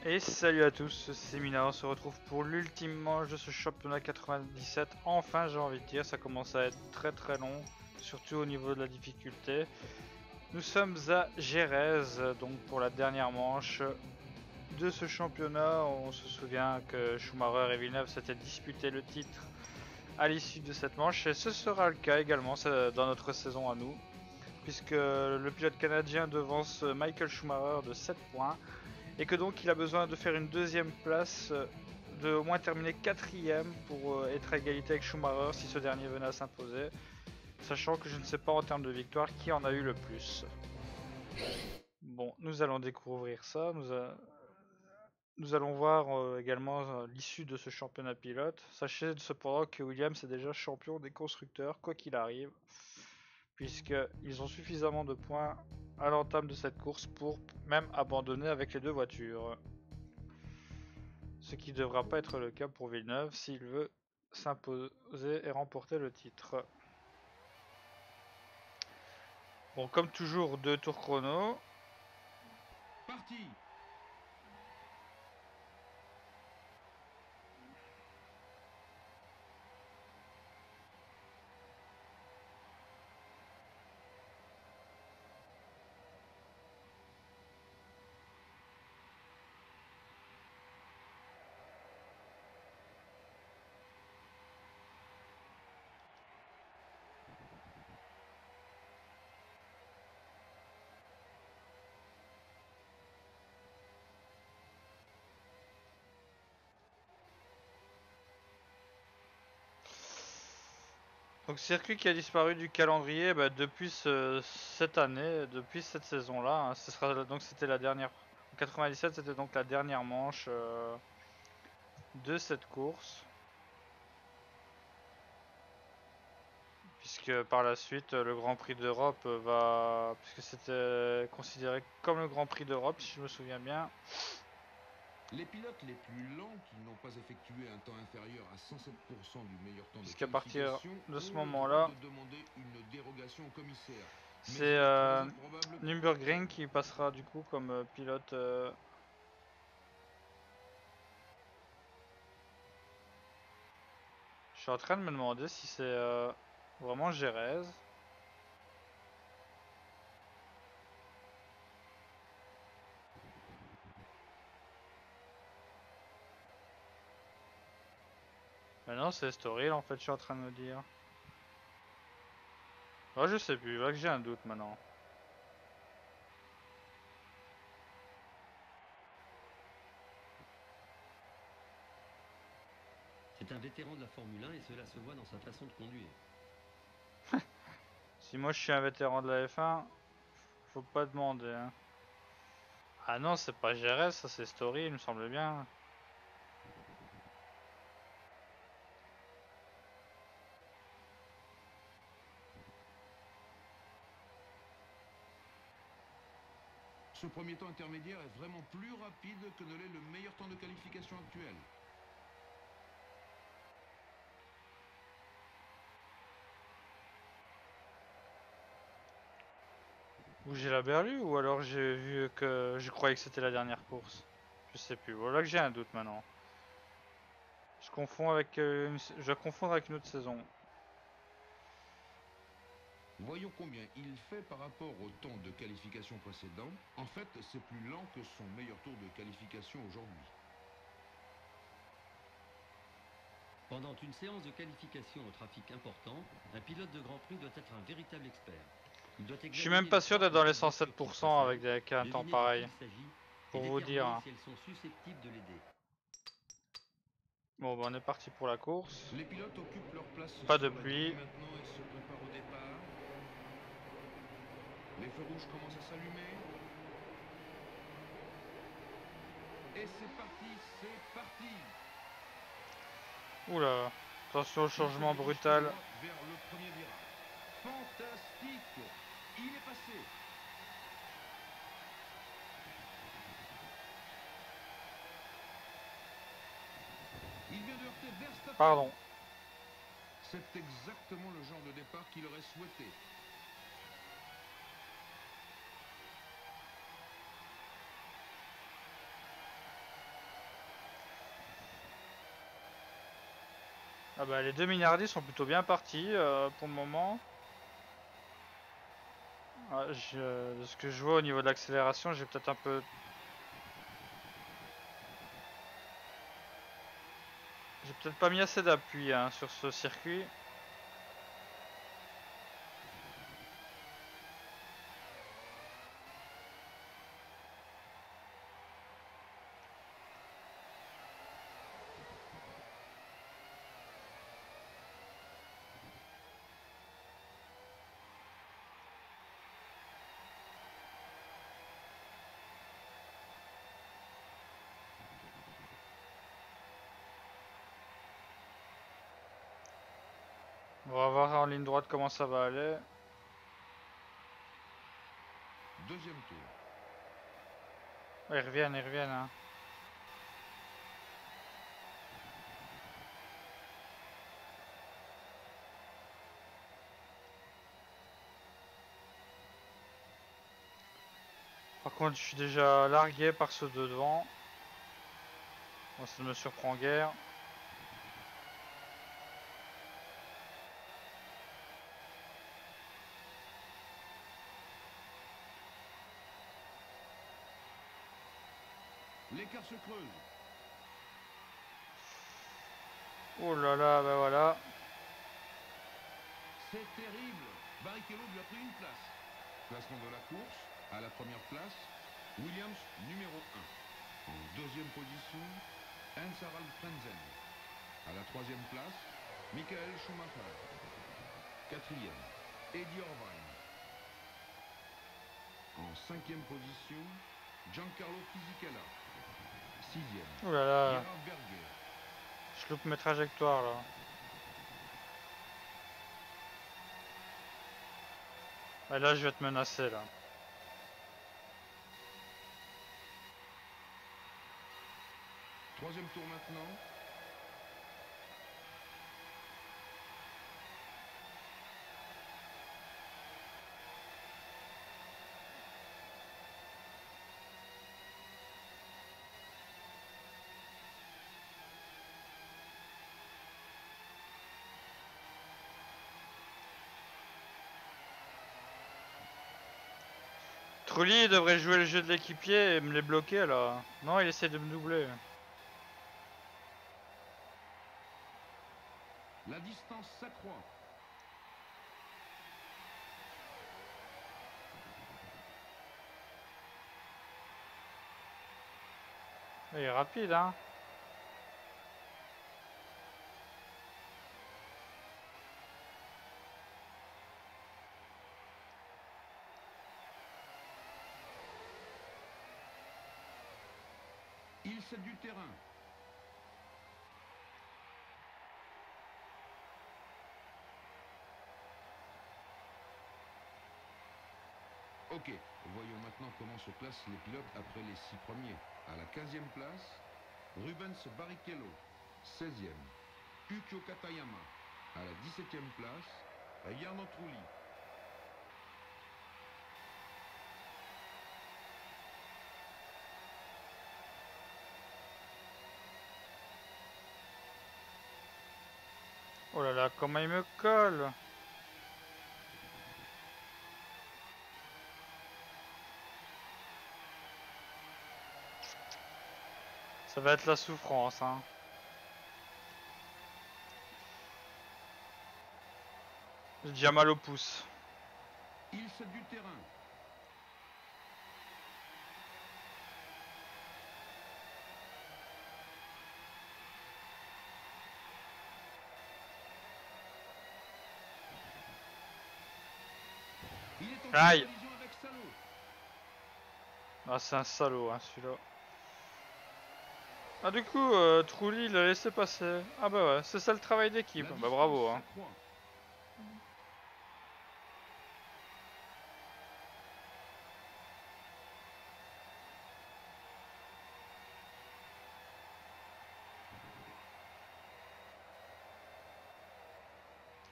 Et salut à tous, c'est Mina, on se retrouve pour l'ultime manche de ce championnat 97. Enfin, j'ai envie de dire, ça commence à être très long, surtout au niveau de la difficulté. Nous sommes à Jerez, donc pour la dernière manche de ce championnat. On se souvient que Schumacher et Villeneuve s'étaient disputé le titre à l'issue de cette manche, et ce sera le cas également dans notre saison à nous, puisque le pilote canadien devance Michael Schumacher de 7 points. Et que donc il a besoin de faire une deuxième place, de au moins terminer quatrième pour être à égalité avec Schumacher si ce dernier venait à s'imposer. Sachant que je ne sais pas en termes de victoire qui en a eu le plus. Bon, nous allons découvrir ça. Nous allons voir également l'issue de ce championnat pilote. Sachez cependant que Williams est déjà champion des constructeurs, quoi qu'il arrive, puisqu'ils ont suffisamment de points à l'entame de cette course pour même abandonner avec les deux voitures. Ce qui ne devra pas être le cas pour Villeneuve s'il veut s'imposer et remporter le titre. Bon, comme toujours, 2 tours chrono. Parti. Donc circuit qui a disparu du calendrier depuis cette année, depuis cette saison-là. Donc c'était la dernière. En 97, c'était donc la dernière manche de cette course. Puisque par la suite, le Grand Prix d'Europe puisque c'était considéré comme le Grand Prix d'Europe, si je me souviens bien. Les pilotes les plus lents qui n'ont pas effectué un temps inférieur à 107% du meilleur temps de Puisqu'à partir qualification de ce ont le droit moment-là, de demander une dérogation au commissaire. Mais c'est il est très improbable qu'ils Nürburgring l'obtiennent. qui passera du coup comme pilote. Je suis en train de me demander si c'est vraiment Jerez. Mais non, c'est Estoril en fait, je suis en train de me dire. Ouais, je sais plus, là que j'ai un doute maintenant. C'est un vétéran de la Formule 1 et cela se voit dans sa façon de conduire. Si moi je suis un vétéran de la F1, faut pas demander. Hein. Ah non, c'est pas Jerez, ça c'est Estoril, il me semble bien. Ce premier temps intermédiaire est vraiment plus rapide que ne l'est le meilleur temps de qualification actuel. Ou j'ai la berlue, ou alors j'ai vu que je croyais que c'était la dernière course. Je sais plus, voilà que j'ai un doute maintenant. Je confonds avec je vais confondre avec une autre saison. Voyons combien il fait par rapport au temps de qualification précédent. En fait, c'est plus lent que son meilleur tour de qualification aujourd'hui. Pendant une séance de qualification au trafic important, un pilote de Grand Prix doit être un véritable expert. Il doit Je suis même pas sûr d'être dans les 107% avec un temps pareil. Pour vous dire. Hein. si elles sont susceptibles de l'aider. Bon, on est parti pour la course. Les pilotes occupent leur place Pas sur de la pluie. grille maintenant et se préparent au départ. Les feux rouges commencent à s'allumer. Et c'est parti. Oula, attention au changement Il se dirige brutal. tout droit vers le premier virage. Fantastique. Il est passé. Il vient de heurter Verstappen. Pardon. C'est exactement le genre de départ qu'il aurait souhaité. Ah bah les deux Minardi sont plutôt bien partis pour le moment. Ah, de ce que je vois au niveau de l'accélération, j'ai peut-être un peu... J'ai peut-être pas mis assez d'appui hein, sur ce circuit. On va voir en ligne droite comment ça va aller. Deuxième tour. Ouais, ils reviennent, ils reviennent. Hein. Par contre, je suis déjà largué par ceux de devant. Bon, ça ne me surprend guère. L'écart se creuse. Oh là là, bah voilà. C'est terrible. Barrichello lui a pris une place. Classement de la course, à la première place, Williams numéro 1. En deuxième position, Hans-Harald Frentzen. À la troisième place, Michael Schumacher. Quatrième, Eddie Irvine. En cinquième position, Giancarlo Fisichella. Sixième, Oh là là. Gerhard Berger. Je loupe mes trajectoires là. Et là, je vais être menacé là. Troisième tour maintenant. Trulli devrait jouer le jeu de l'équipier et me les bloquer là. Non, il essaie de me doubler. La distance s'accroît. Il est rapide hein. Il cède du terrain. Ok, voyons maintenant comment se classent les pilotes après les 6 premiers. À la 15e place, Rubens Barrichello. 16e, Ukyo Katayama. À la 17e place, Jarno Trulli. Oh là là, comment il me colle. Ça va être la souffrance hein. J'ai déjà mal au pouce. Il cède du terrain. Il est en Aïe. collision avec Salo. Ah c'est un salaud hein celui-là. Ah du coup Trulli il a laissé passer. Ah bah ouais, c'est ça le travail d'équipe. La Bah bravo distance hein. s'accroît.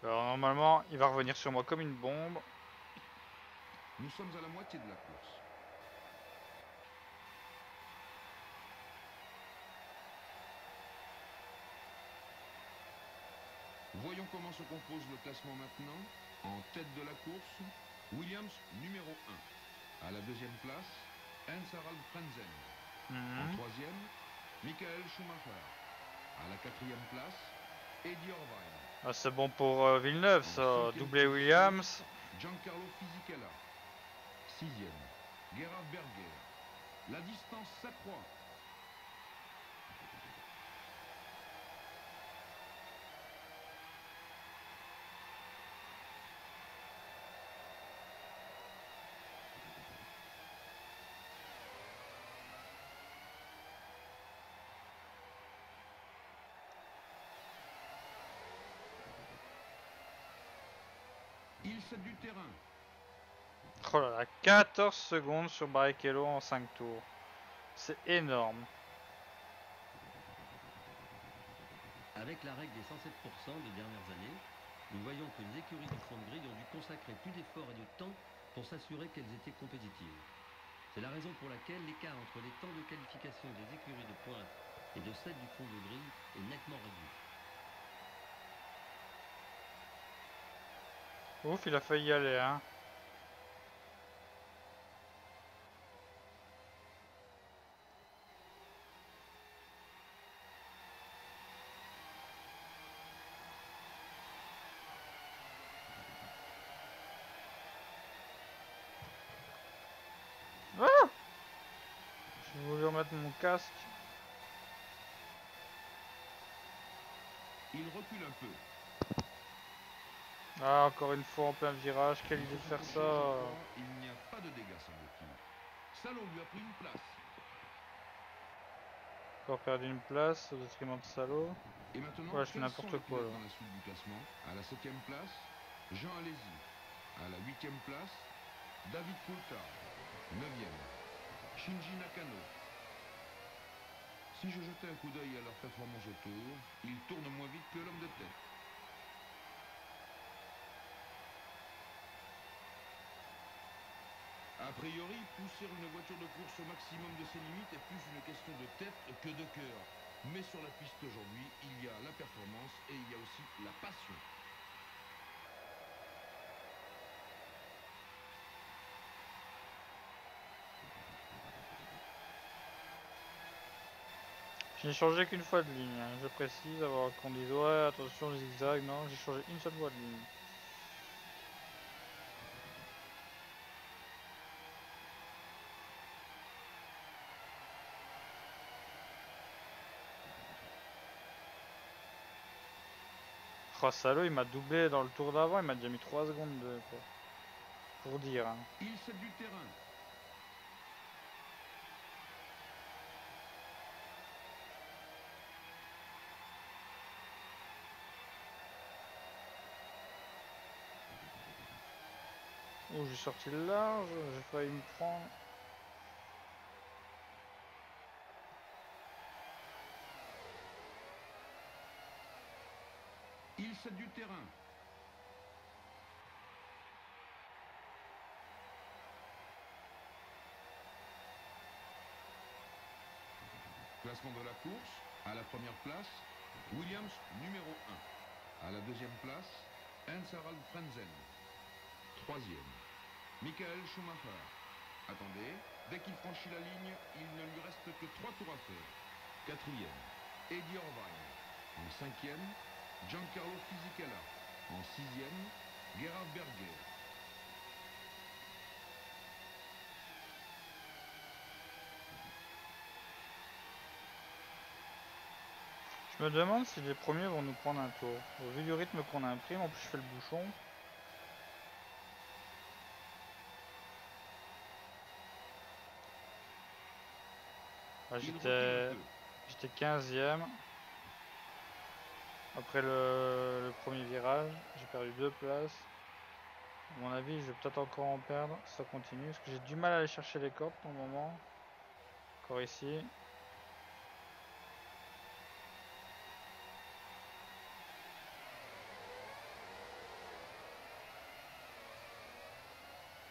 Alors normalement il va revenir sur moi comme une bombe. Nous sommes à la moitié de la course. comment se compose le classement maintenant? En tête de la course, Williams numéro 1. À la deuxième place, Hans-Harald Frentzen. En troisième, Michael Schumacher. À la quatrième place, Eddie Irvine. Ah, c'est bon pour Villeneuve, ça. cinquième Doublé position, Williams. Giancarlo Fisichella. Sixième, Gerhard Berger. La distance s'accroît. Il cède du terrain. Oh là là, 14 secondes sur Barrichello en 5 tours. C'est énorme. Avec la règle des 107% des dernières années, nous voyons que les écuries du fond de grille ont dû consacrer plus d'efforts et de temps pour s'assurer qu'elles étaient compétitives. C'est la raison pour laquelle l'écart entre les temps de qualification des écuries de pointe et de celles du fond de grille est nettement réduit. Ouf, il a failli y aller, hein. Ah! J'ai voulu remettre mon casque. Il recule un peu. Ah, encore une fois en plein virage. Quelle idée de faire ça. Il n'y a pas de dégâts, semble-t-il. Salon lui a pris une place. Encore perdu une place au détriment de Salo. Et maintenant, Ouais, je fais quels sont n'importe les quoi pilotes là. dans la suite du classement? À la 7e place, Jean Alesi. À la 8e place, David Coulthard. 9e, Shinji Nakano. Si je jetais un coup d'œil à leur performance au tour, ils tournent moins vite que l'homme de tête. A priori, pousser une voiture de course au maximum de ses limites est plus une question de tête que de cœur. Mais sur la piste aujourd'hui, il y a la performance et il y a aussi la passion. Je n'ai changé qu'une fois de ligne, hein. Je précise, avoir qu'on dise ouais, attention, zigzag. Non, j'ai changé une seule fois de ligne. Oh, Salo, il m'a doublé dans le tour d'avant, il m'a déjà mis 3 secondes de quoi. Pour dire, hein. Il cède du terrain. Oh, j'ai sorti le large, j'ai failli me prendre. Il cède du terrain. Classement de la course. À la première place, Williams numéro 1. À la deuxième place, Hans-Harald Frentzen. Troisième, Michael Schumacher. Attendez, dès qu'il franchit la ligne, il ne lui reste que 3 tours à faire. Quatrième, Eddie Irvine. En cinquième, Giancarlo Fisichella. En sixième, Gerhard Berger. Je me demande si les premiers vont nous prendre un tour. Au vu du rythme qu'on imprime, en plus je fais le bouchon. Ah, j'étais 15ème. Après le premier virage, j'ai perdu 2 places. À mon avis, je vais peut-être encore en perdre si ça continue. Parce que j'ai du mal à aller chercher les copes pour le moment. Encore ici.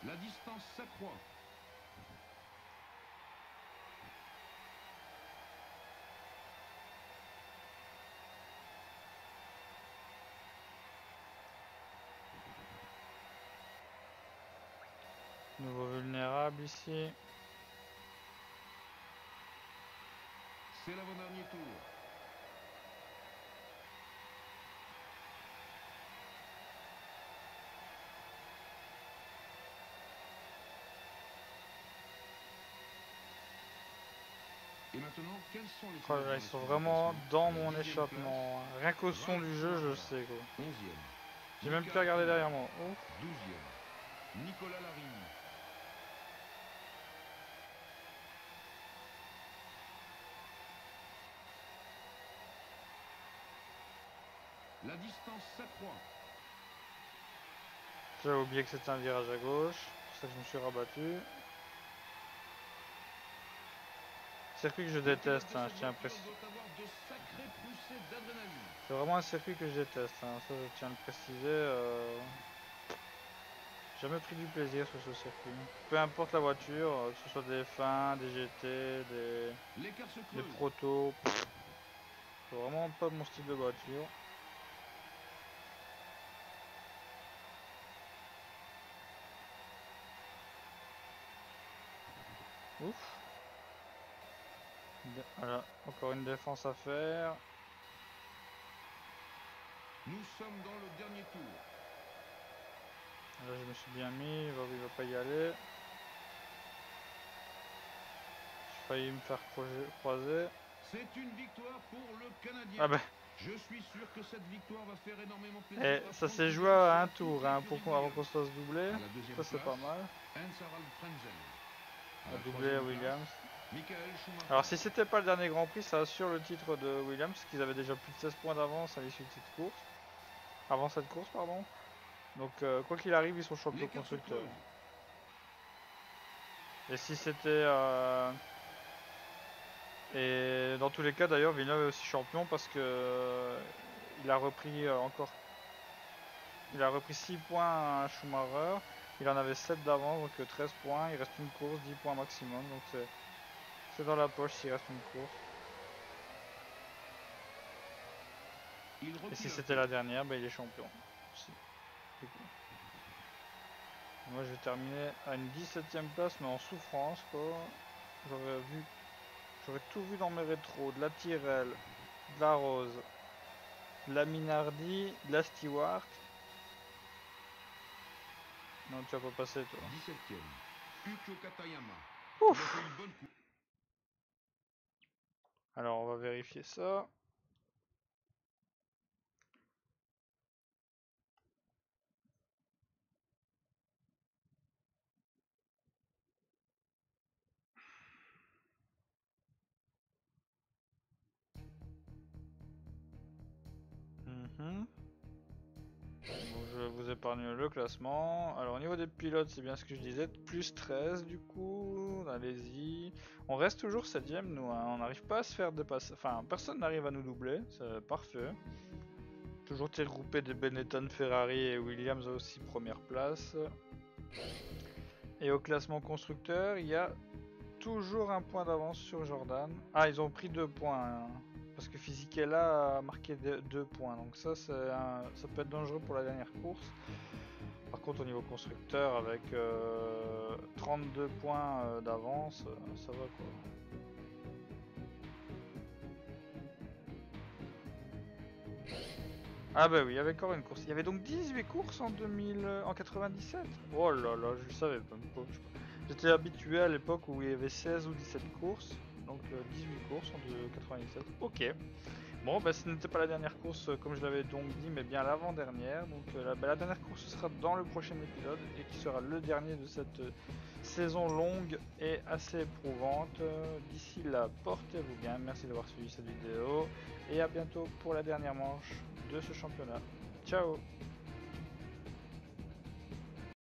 La distance s'accroît. celui-ci. C'est l'avant-dernier tour. Et maintenant, quels sont les Oh là là, ils sont vraiment dans mon échappement. Rien qu'au son du jeu, je sais quoi. 11e. J'ai même plus regardé derrière moi. Oh. 12e. Nicolas Larine. La distance s'accroît. J'avais oublié que c'était un virage à gauche. C'est pour ça que je me suis rabattu. Circuit que je déteste, hein, je tiens à préciser. C'est vraiment un circuit que je déteste, hein, ça je tiens à le préciser. J'ai jamais pris du plaisir sur ce circuit. Peu importe la voiture, que ce soit des F1, des GT, des protos. C'est vraiment pas mon style de voiture. Ouf. Voilà, encore une défense à faire. Nous sommes dans le dernier tour. Là je me suis bien mis, il va pas y aller. J'ai failli me faire croiser. C'est une victoire pour le Canadien. Ah bah. Je suis sûr que cette victoire va faire énormément plaisir. Et ça s'est joué à un tour, hein, avant qu'on se fasse doubler. Ça c'est pas mal. On a doublé à Williams. Alors si c'était pas le dernier Grand Prix, ça assure le titre de Williams, qu'ils avaient déjà plus de 16 points d'avance à l'issue de cette course. Avant cette course, pardon. Donc quoi qu'il arrive, ils sont champions constructeurs. Et si c'était... Et dans tous les cas d'ailleurs, Villeneuve est aussi champion parce que il a repris encore... Il a repris 6 points à Schumacher. Il en avait 7 d'avance, donc 13 points. Il reste une course, 10 points maximum. Donc c'est dans la poche s'il reste une course. Et si c'était la dernière, bah, il est champion. Moi je vais terminer à une 17ème place, mais en souffrance quoi. J'aurais tout vu dans mes rétros. De la Tyrrell, de la Rose, de la Minardi, de la Stewart. Non, tu vas pas passer toi. 17ème. Ucho Katayama. Ouf. Alors on va vérifier ça. Bon, je vous épargne le classement. Alors au niveau des pilotes, c'est bien ce que je disais, plus 13 du coup, allez-y. On reste toujours 7ème nous, hein. On n'arrive pas à se faire dépasser, enfin personne n'arrive à nous doubler, c'est parfait. Toujours tir groupé de Benetton, Ferrari et Williams aussi première place. Et au classement constructeur, il y a toujours un point d'avance sur Jordan. Ah, ils ont pris 2 points, hein. Parce que Fisichella a marqué 2 points, donc ça peut être dangereux pour la dernière course. Par contre au niveau constructeur avec 32 points d'avance, ça va quoi. Ah bah oui, il y avait encore une course. Il y avait donc 18 courses en 97. Oh là là, je savais même pas. J'étais habitué à l'époque où il y avait 16 ou 17 courses. Donc 18 courses en 97. Ok. Bon, bah ce n'était pas la dernière course comme je l'avais donc dit, mais bien l'avant-dernière. Donc la dernière course ce sera dans le prochain épisode et qui sera le dernier de cette saison longue et assez éprouvante. D'ici là, portez-vous bien. Merci d'avoir suivi cette vidéo et à bientôt pour la dernière manche de ce championnat. Ciao!